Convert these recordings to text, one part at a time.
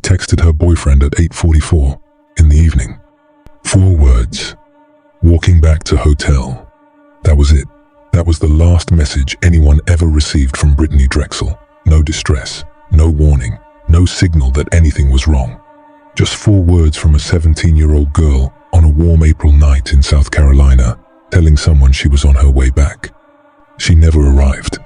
texted her boyfriend at 8:44 in the evening. 4 words. Walking back to hotel. That was it. That was the last message anyone ever received from Brittanee Drexel. No distress, no warning, no signal that anything was wrong. Just 4 words from a 17-year-old girl on a warm April night in South Carolina, telling someone she was on her way back. She never arrived.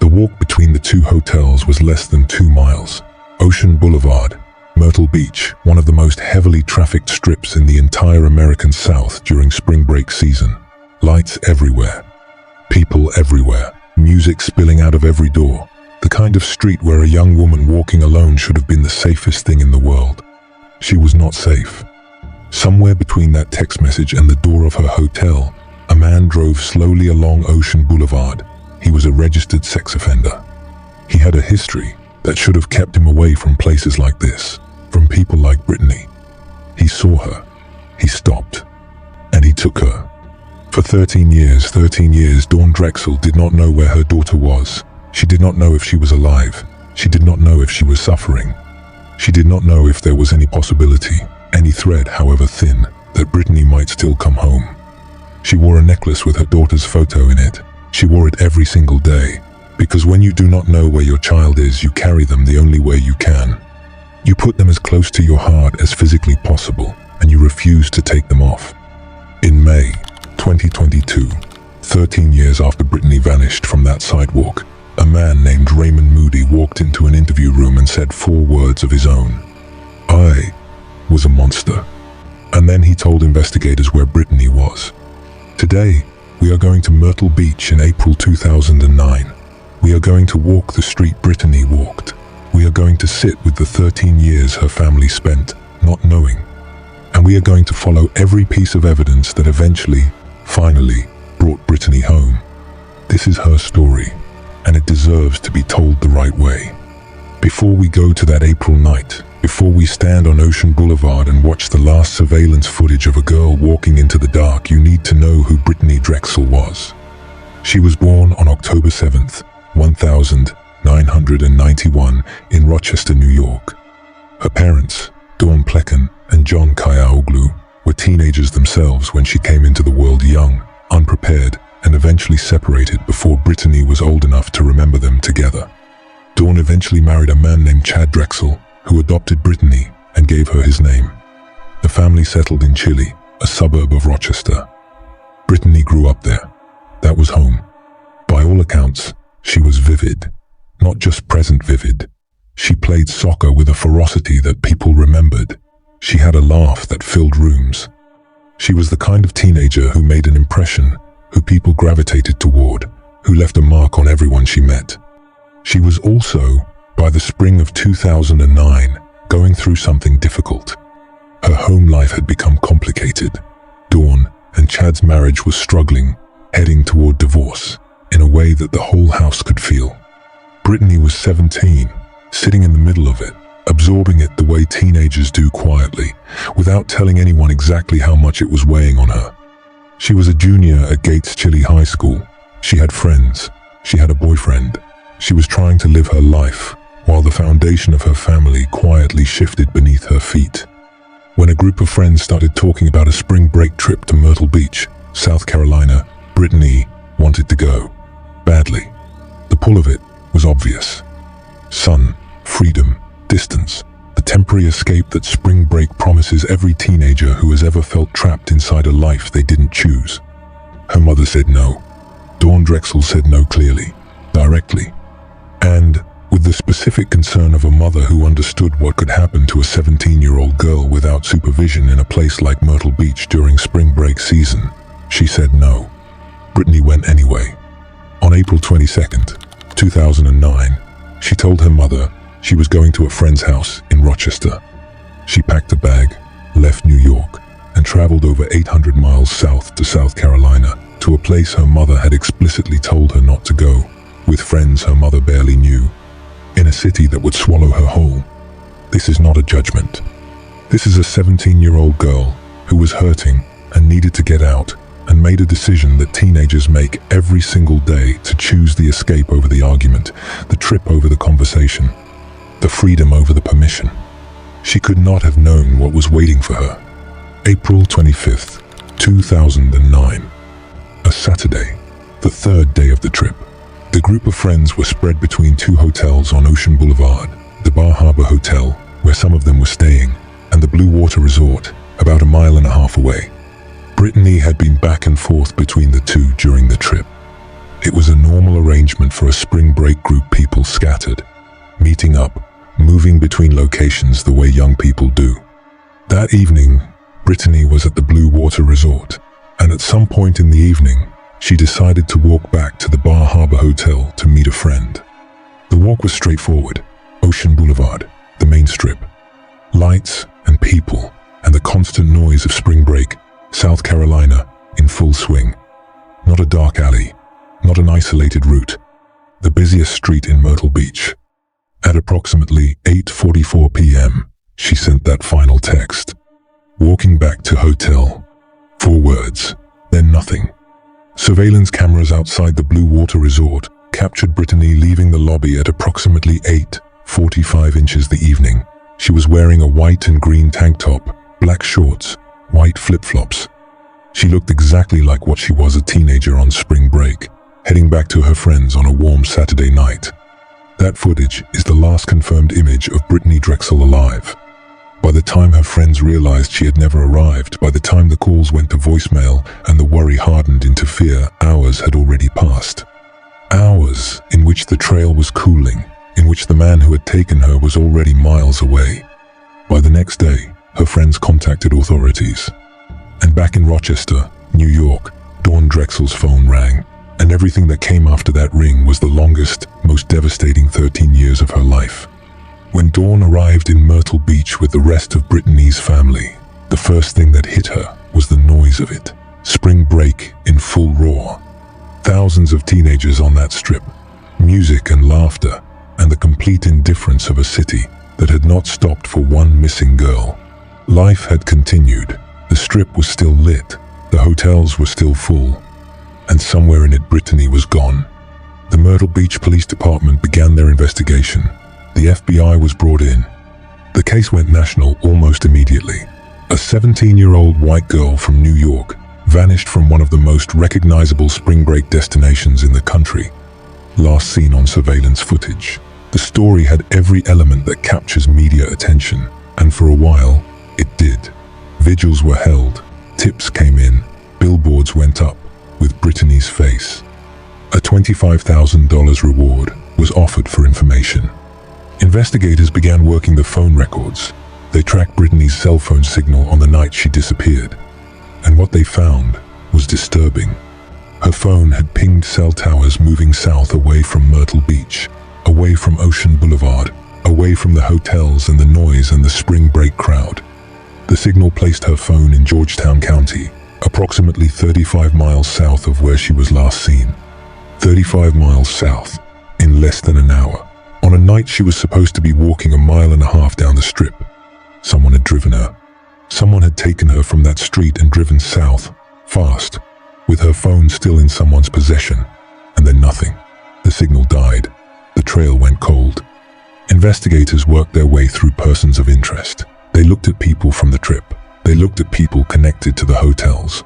The walk between the 2 hotels was less than 2 miles. Ocean Boulevard, Myrtle Beach, one of the most heavily trafficked strips in the entire American South during spring break season. Lights everywhere. People everywhere. Music spilling out of every door. The kind of street where a young woman walking alone should have been the safest thing in the world. She was not safe. Somewhere between that text message and the door of her hotel, a man drove slowly along Ocean Boulevard. He was a registered sex offender. He had a history that should have kept him away from places like this, from people like Brittanee. He saw her. He stopped. And he took her. For 13 years, Dawn Drexel did not know where her daughter was. She did not know if she was alive. She did not know if she was suffering. She did not know if there was any possibility, any thread, however thin, that Brittanee might still come home. She wore a necklace with her daughter's photo in it. She wore it every single day, because when you do not know where your child is, you carry them the only way you can. You put them as close to your heart as physically possible, and you refuse to take them off. In May 2022, 13 years after Brittanee vanished from that sidewalk, a man named Raymond Moody walked into an interview room and said 4 words of his own. I was a monster. And then he told investigators where Brittanee was. Today, we are going to Myrtle Beach in April 2009. We are going to walk the street Brittanee walked. We are going to sit with the 13 years her family spent not knowing. And we are going to follow every piece of evidence that eventually, finally, brought Brittanee home. This is her story, and it deserves to be told the right way. Before we go to that April night, before we stand on Ocean Boulevard and watch the last surveillance footage of a girl walking into the dark, you need to know who Brittanee Drexel was. She was born on October 7th, 1991 in Rochester, New York. Her parents, Dawn Plekan and John Kayaoglu, were teenagers themselves when she came into the world, young, unprepared, and eventually separated before Brittanee was old enough to remember them together. Dawn eventually married a man named Chad Drexel, who adopted Brittanee and gave her his name. The family settled in Chile, a suburb of Rochester. Brittanee grew up there. That was home. By all accounts, she was vivid. Not just present vivid. She played soccer with a ferocity that people remembered. She had a laugh that filled rooms. She was the kind of teenager who made an impression, who people gravitated toward, who left a mark on everyone she met. She was also, by the spring of 2009, going through something difficult. Her home life had become complicated. Dawn and Chad's marriage was struggling, heading toward divorce, in a way that the whole house could feel. Brittanee was 17, sitting in the middle of it, absorbing it the way teenagers do quietly, without telling anyone exactly how much it was weighing on her. She was a junior at Gates Chili High School. She had friends. She had a boyfriend. She was trying to live her life, while the foundation of her family quietly shifted beneath her feet. When a group of friends started talking about a spring break trip to Myrtle Beach, South Carolina, Brittanee wanted to go. Badly. The pull of it was obvious. Sun, freedom, distance, the temporary escape that spring break promises every teenager who has ever felt trapped inside a life they didn't choose. Her mother said no. Dawn Drexel said no clearly, directly, and with the specific concern of a mother who understood what could happen to a 17-year-old girl without supervision in a place like Myrtle Beach during spring break season. She said no. Brittanee went anyway. On April 22nd, 2009, she told her mother she was going to a friend's house in Rochester. She packed a bag, left New York, and traveled over 800 miles south to South Carolina, to a place her mother had explicitly told her not to go, with friends her mother barely knew, in a city that would swallow her whole. This is not a judgment. This is a 17-year-old girl who was hurting and needed to get out, and made a decision that teenagers make every single day to choose the escape over the argument, the trip over the conversation, the freedom over the permission. could not have known what was waiting for her. April 25th, 2009. A Saturday, the third day of the trip. The group of friends were spread between two hotels on Ocean Boulevard, the Bar Harbor Hotel, where some of them were staying, and the Blue Water Resort, about a mile and a half away. Brittanee had been back and forth between the two during the trip. It was a normal arrangement for a spring break group, people scattered, meeting up, moving between locations the way young people do. That evening, Brittanee was at the Blue Water Resort, and at some point in the evening, she decided to walk back to the Bar Harbor Hotel to meet a friend. The walk was straightforward. Ocean Boulevard, the main strip. Lights and people, and the constant noise of spring break, South Carolina, in full swing. Not a dark alley, not an isolated route. The busiest street in Myrtle Beach. At approximately 8:44 p.m., she sent that final text. Walking back to hotel. 4 words, then nothing. Surveillance cameras outside the Blue Water Resort captured Brittanee leaving the lobby at approximately 8:45 inches the evening. She was wearing a white and green tank top, black shorts, white flip-flops. She looked exactly like what she was a teenager on spring break, heading back to her friends on a warm Saturday night. That footage is the last confirmed image of Brittanee Drexel alive. By the time her friends realized she had never arrived, by the time the calls went to voicemail and the worry hardened into fear, hours had already passed. Hours in which the trail was cooling, in which the man who had taken her was already miles away. By the next day, her friends contacted authorities. And back in Rochester, New York, Dawn Drexel's phone rang, and everything that came after that ring was the longest, most devastating 13 years of her life. When Dawn arrived in Myrtle Beach with the rest of Brittanee's family, the first thing that hit her was the noise of it. Spring break in full roar. Thousands of teenagers on that strip. Music and laughter, and the complete indifference of a city that had not stopped for one missing girl. Life had continued. The strip was still lit. The hotels were still full. And somewhere in it, Brittanee was gone. The Myrtle Beach Police Department began their investigation. The FBI was brought in. The case went national almost immediately. A 17-year-old white girl from New York vanished from one of the most recognizable spring break destinations in the country. Last seen on surveillance footage. The story had every element that captures media attention, and for a while, it did. Vigils were held, tips came in, billboards went up, with Brittanee's face. A $25,000 reward was offered for information. Investigators began working the phone records. They tracked Brittanee's cell phone signal on the night she disappeared. And what they found was disturbing. Her phone had pinged cell towers moving south away from Myrtle Beach, away from Ocean Boulevard, away from the hotels and the noise and the spring break crowd. The signal placed her phone in Georgetown County, approximately 35 miles south of where she was last seen. 35 miles south, in less than an hour. On a night she was supposed to be walking a mile and a half down the strip. Someone had driven her. Someone had taken her from that street and driven south, fast, with her phone still in someone's possession. And then nothing. The signal died. The trail went cold. Investigators worked their way through persons of interest. They looked at people from the trip. They looked at people connected to the hotels.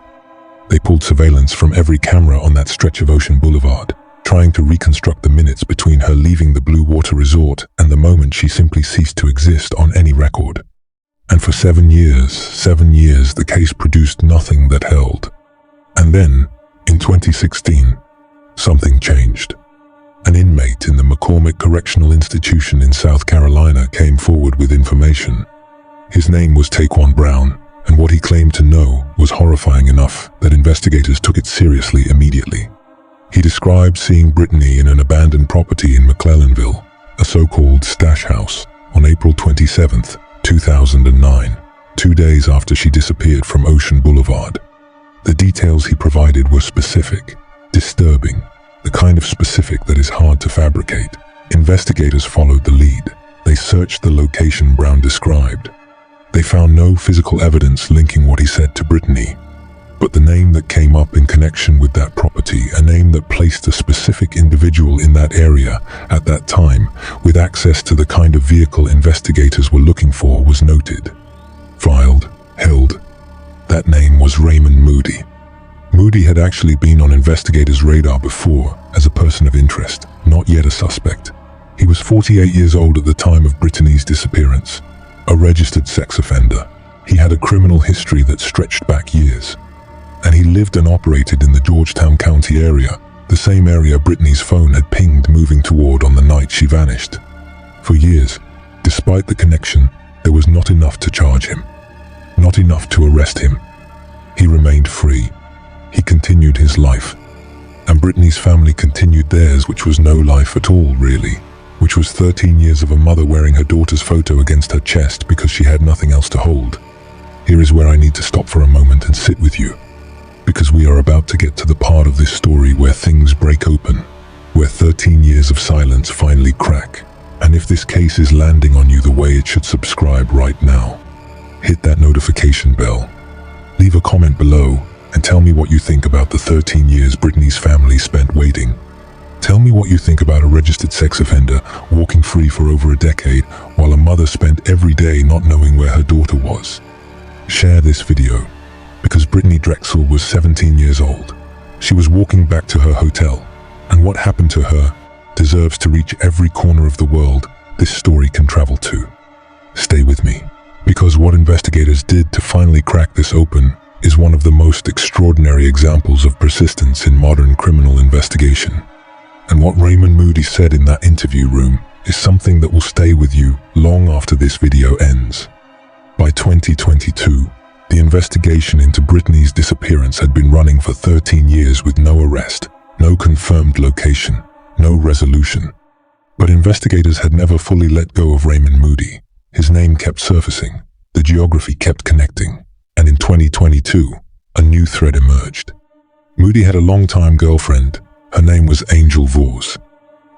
They pulled surveillance from every camera on that stretch of Ocean Boulevard, trying to reconstruct the minutes between her leaving the Blue Water Resort and the moment she simply ceased to exist on any record. And for 7 years, the case produced nothing that held. And then, in 2016, something changed. An inmate in the McCormick Correctional Institution in South Carolina came forward with information. His name was Taquan Brown, and what he claimed to know was horrifying enough that investigators took it seriously immediately. He described seeing Brittanee in an abandoned property in McClellanville, a so-called stash house, on April 27, 2009, 2 days after she disappeared from Ocean Boulevard. The details he provided were specific, disturbing, the kind of specific that is hard to fabricate. Investigators followed the lead. They searched the location Brown described. They found no physical evidence linking what he said to Brittanee. But the name that came up in connection with that property, a name that placed a specific individual in that area at that time with access to the kind of vehicle investigators were looking for, was noted, filed, held. That name was Raymond Moody. Moody had actually been on investigators' radar before as a person of interest, not yet a suspect. He was 48 years old at the time of Brittanee's disappearance, a registered sex offender. He had a criminal history that stretched back years. And he lived and operated in the Georgetown County area, the same area Brittanee's phone had pinged moving toward on the night she vanished. For years, despite the connection, there was not enough to charge him, not enough to arrest him. He remained free. He continued his life. And Brittanee's family continued theirs, which was no life at all, really, which was 13 years of a mother wearing her daughter's photo against her chest because she had nothing else to hold. Here is where I need to stop for a moment and sit with you, because we are about to get to the part of this story where things break open, where 13 years of silence finally crack. And if this case is landing on you the way it should, subscribe right now. Hit that notification bell. Leave a comment below and tell me what you think about the 13 years Brittanee's family spent waiting. Tell me what you think about a registered sex offender walking free for over a decade while a mother spent every day not knowing where her daughter was. Share this video, because Brittanee Drexel was 17 years old. She was walking back to her hotel, and what happened to her deserves to reach every corner of the world this story can travel to. Stay with me, because what investigators did to finally crack this open is one of the most extraordinary examples of persistence in modern criminal investigation. And what Raymond Moody said in that interview room is something that will stay with you long after this video ends. By 2022, the investigation into Brittanee's disappearance had been running for 13 years with no arrest, no confirmed location, no resolution. But investigators had never fully let go of Raymond Moody. His name kept surfacing, the geography kept connecting, and in 2022, a new thread emerged. Moody had a longtime girlfriend. Her name was Angel Vors,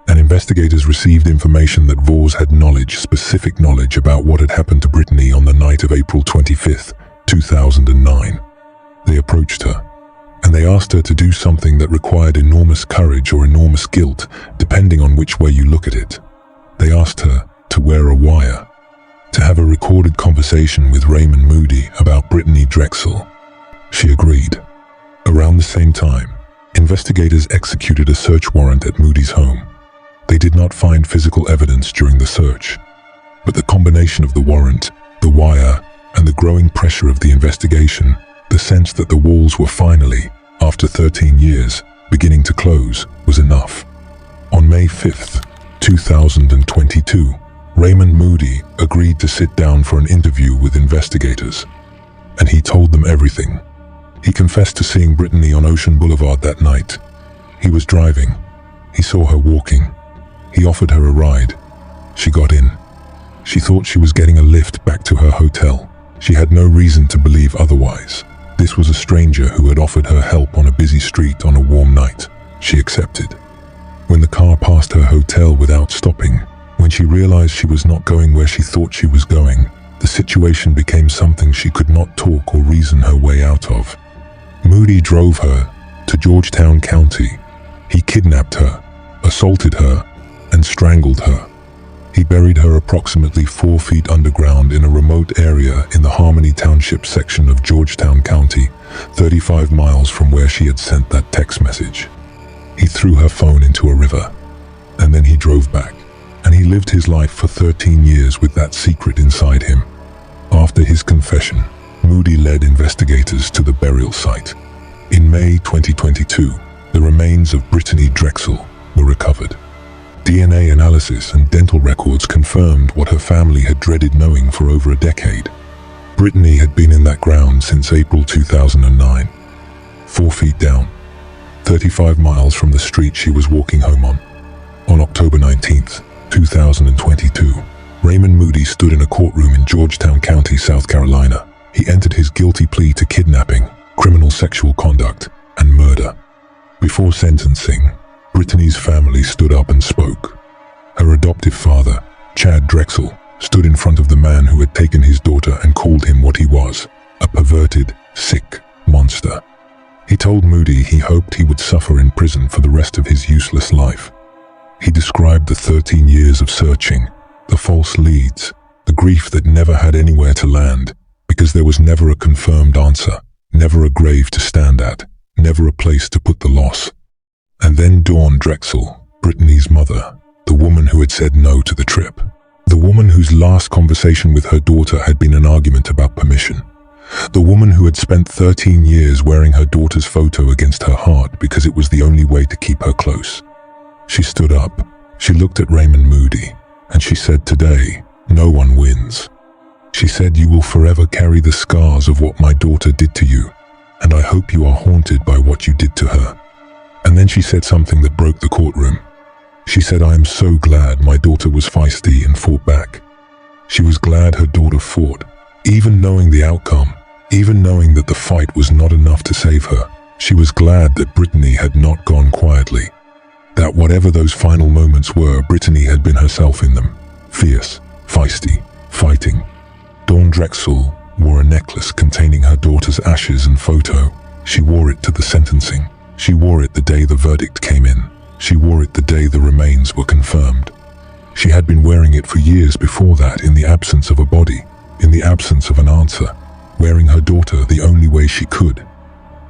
and investigators received information that Vors had specific knowledge about what had happened to Brittanee on the night of April 25th, 2009. They approached her, and they asked her to do something that required enormous courage or enormous guilt, depending on which way you look at it. They asked her to wear a wire, to have a recorded conversation with Raymond Moody about Brittanee Drexel. She agreed. Around the same time, investigators executed a search warrant at Moody's home. They did not find physical evidence during the search, but the combination of the warrant, the wire, and the growing pressure of the investigation, the sense that the walls were finally, after 13 years, beginning to close, was enough. On May 5th, 2022, Raymond Moody agreed to sit down for an interview with investigators, and he told them everything. He confessed to seeing Brittanee on Ocean Boulevard that night. He was driving. He saw her walking. He offered her a ride. She got in. She thought she was getting a lift back to her hotel. She had no reason to believe otherwise. This was a stranger who had offered her help on a busy street on a warm night. She accepted. When the car passed her hotel without stopping, when she realized she was not going where she thought she was going, the situation became something she could not talk or reason her way out of. Moody drove her to Georgetown County. He kidnapped her, assaulted her, and strangled her. He buried her approximately 4 feet underground in a remote area in the Harmony Township section of Georgetown County, 35 miles from where she had sent that text message. He threw her phone into a river, and then he drove back, and he lived his life for 13 years with that secret inside him. After his confession, Moody led investigators to the burial site. In May 2022, the remains of Brittanee Drexel were recovered. DNA analysis and dental records confirmed what her family had dreaded knowing for over a decade. Brittanee had been in that ground since April 2009, 4 feet down, 35 miles from the street she was walking home on. On October 19th, 2022, Raymond Moody stood in a courtroom in Georgetown County, South Carolina. He entered his guilty plea to kidnapping, criminal sexual conduct, and murder. Before sentencing, Brittanee's family stood up and spoke. Her adoptive father, Chad Drexel, stood in front of the man who had taken his daughter and called him what he was, a perverted, sick monster. He told Moody he hoped he would suffer in prison for the rest of his useless life. He described the 13 years of searching, the false leads, the grief that never had anywhere to land, because there was never a confirmed answer, never a grave to stand at, never a place to put the loss. And then Dawn Drexel, Brittanee's mother, the woman who had said no to the trip. The woman whose last conversation with her daughter had been an argument about permission. The woman who had spent 13 years wearing her daughter's photo against her heart because it was the only way to keep her close. She stood up, she looked at Raymond Moody, and she said, "Today, no one wins." She said, "You will forever carry the scars of what my daughter did to you, and I hope you are haunted by what you did to her." And then she said something that broke the courtroom. She said, "I am so glad my daughter was feisty and fought back." She was glad her daughter fought, even knowing the outcome, even knowing that the fight was not enough to save her. She was glad that Brittanee had not gone quietly, that whatever those final moments were, Brittanee had been herself in them, fierce, feisty, fighting. Dawn Drexel wore a necklace containing her daughter's ashes and photo. She wore it to the sentencing. She wore it the day the verdict came in. She wore it the day the remains were confirmed. She had been wearing it for years before that, in the absence of a body, in the absence of an answer, wearing her daughter the only way she could.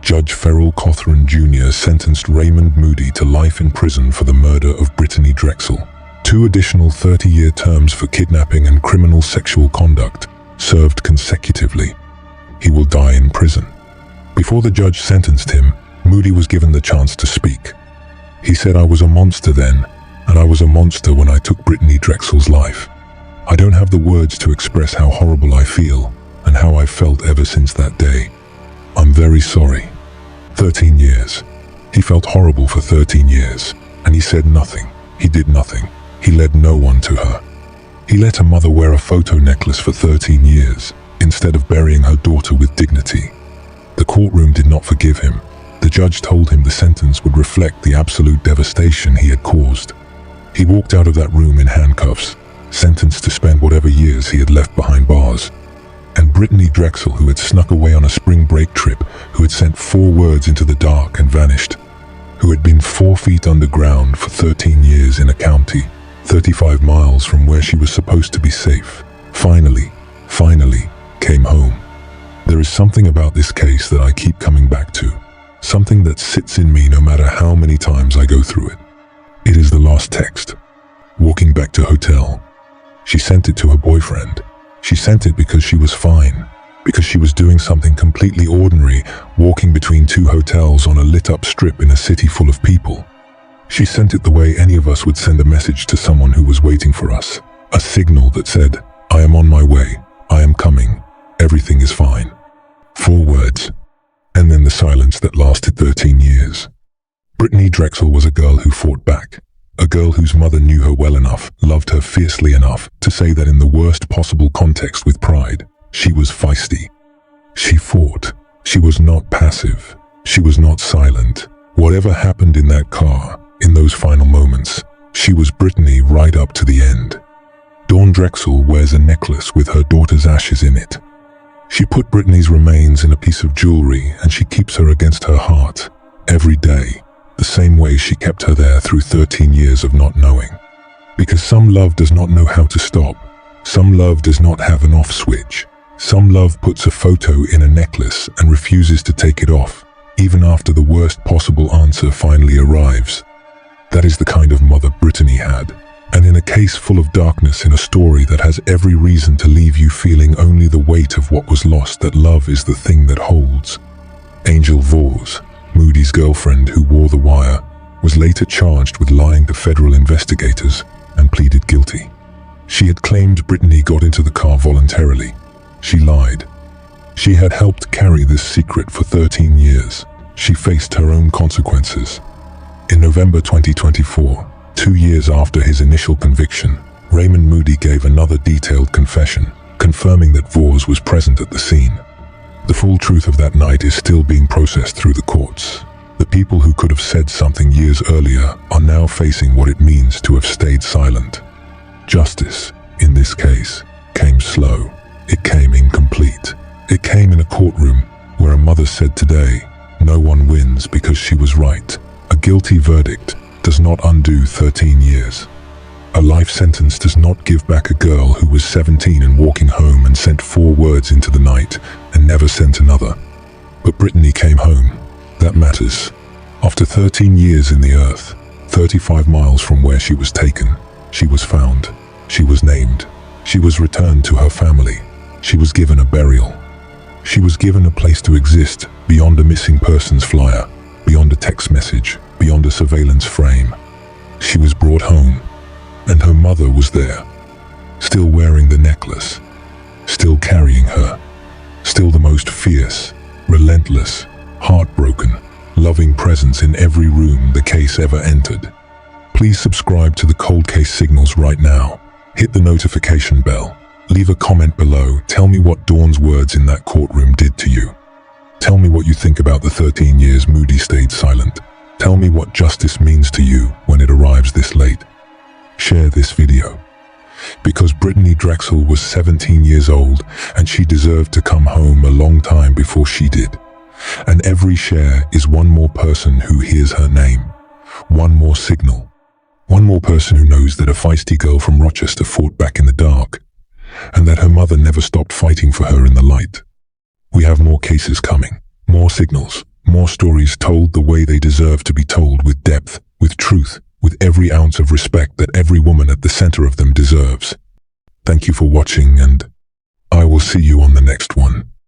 Judge Ferrell Cothran Jr. sentenced Raymond Moody to life in prison for the murder of Brittanee Drexel. 2 additional 30-year terms for kidnapping and criminal sexual conduct, served consecutively. He will die in prison. Before the judge sentenced him, Moody was given the chance to speak. He said, "I was a monster then, and I was a monster when I took Brittanee Drexel's life. I don't have the words to express how horrible I feel, and how I've felt ever since that day. I'm very sorry." 13 years. He felt horrible for 13 years, and he said nothing. He did nothing. He led no one to her. He let a mother wear a photo necklace for 13 years, instead of burying her daughter with dignity. The courtroom did not forgive him. The judge told him the sentence would reflect the absolute devastation he had caused. He walked out of that room in handcuffs, sentenced to spend whatever years he had left behind bars. And Brittanee Drexel, who had snuck away on a spring break trip, who had sent 4 words into the dark and vanished, who had been 4 feet underground for 13 years in a county 35 miles from where she was supposed to be safe, finally came home. There is something about this case that I keep coming back to, something that sits in me no matter how many times I go through it. It is the last text. Walking back to hotel. She sent it to her boyfriend. She sent it because she was fine, because she was doing something completely ordinary, walking between 2 hotels on a lit-up strip in a city full of people. She sent it the way any of us would send a message to someone who was waiting for us, a signal that said, "I am on my way, I am coming, everything is fine." 4 words, and then the silence that lasted 13 years. Brittanee Drexel was a girl who fought back, a girl whose mother knew her well enough, loved her fiercely enough to say that in the worst possible context with pride, she was feisty. She fought. She was not passive. She was not silent. Whatever happened in that car, in those final moments, she was Brittanee right up to the end. Dawn Drexel wears a necklace with her daughter's ashes in it. She put Brittanee's remains in a piece of jewelry, and she keeps her against her heart every day, the same way she kept her there through 13 years of not knowing. Because some love does not know how to stop. Some love does not have an off switch. Some love puts a photo in a necklace and refuses to take it off, even after the worst possible answer finally arrives. That is the kind of mother Brittanee had. And in a case full of darkness, in a story that has every reason to leave you feeling only the weight of what was lost, that love is the thing that holds. Angel Vors, Moody's girlfriend who wore the wire, was later charged with lying to federal investigators and pleaded guilty. She had claimed Brittanee got into the car voluntarily. She lied. She had helped carry this secret for 13 years. She faced her own consequences. In November 2024, 2 years after his initial conviction, Raymond Moody gave another detailed confession, confirming that Vors was present at the scene. The full truth of that night is still being processed through the courts. The people who could have said something years earlier are now facing what it means to have stayed silent. Justice, in this case, came slow. It came incomplete. It came in a courtroom where a mother said today, No one wins because she was right. A guilty verdict does not undo 13 years. A life sentence does not give back a girl who was 17 and walking home and sent 4 words into the night and never sent another. But Brittanee came home. That matters. After 13 years in the earth, 35 miles from where she was taken, she was found. She was named. She was returned to her family. She was given a burial. She was given a place to exist beyond a missing persons flyer, beyond a text message, beyond a surveillance frame. She was brought home, and her mother was there, still wearing the necklace, still carrying her, still the most fierce, relentless, heartbroken, loving presence in every room the case ever entered. Please subscribe to the Cold Case Signals right now. Hit the notification bell. Leave a comment below. Tell me what Dawn's words in that courtroom did to you. Tell me what you think about the 13 years Moody stayed silent. Tell me what justice means to you when it arrives this late. Share this video. Because Brittanee Drexel was 17 years old and she deserved to come home a long time before she did. And every share is one more person who hears her name. One more signal. One more person who knows that a feisty girl from Rochester fought back in the dark, and that her mother never stopped fighting for her in the light. We have more cases coming, more signals, more stories told the way they deserve to be told, with depth, with truth, with every ounce of respect that every woman at the center of them deserves. Thank you for watching, and I will see you on the next one.